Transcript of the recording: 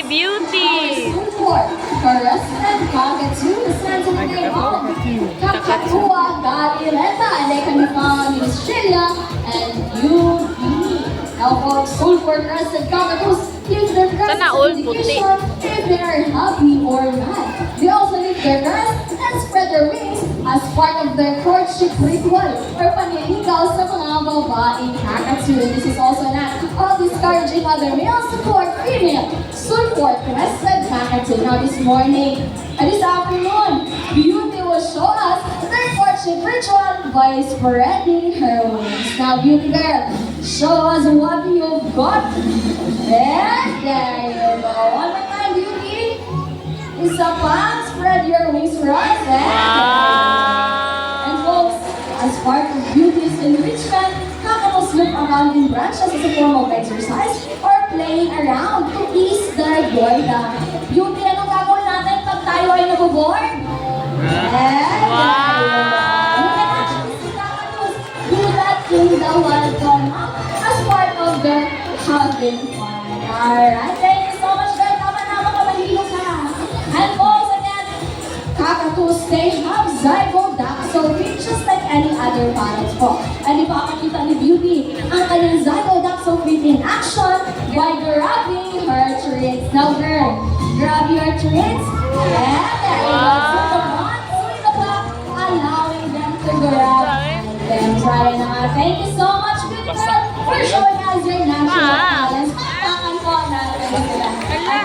ni Beauty. Resident Cockatoo stands in the name of Kakatua Galileta, and they can be found in Australia and Beauty. Now, for sulfur crested cockatoos leave their crest indication if they are happy or not. They also leave their crest and spread their wings as part of their courtship ritual or paniligaw sa mga babaeng cockatoo. This is also an act of discouraging other males to court female sulfur crested cockatoo. Now this morning, this afternoon, Beauty will show us their courtship ritual by spreading her wings. Now Beauty girl, show us what you've got. And there you go. One more time, Beauty. Isa pa, spread your wings for us. And folks, as part of Beauty's enrichment, cockatoos look around in branches as a form of exercise or playing around to ease their boredom. Beauty, anong gagawin natin pag tayo ay naboboard? Do that in the welcome as part of their having fun. Alright, thank you so much, guys. Napakabahilo ka. And folks, again, cockatoos, they have zygodaxophyte just like any other parrots po. And ipapakita ni Beauty ang kanyang zygodaxophyte in action by grabbing her treats. Now girl, grab your treats.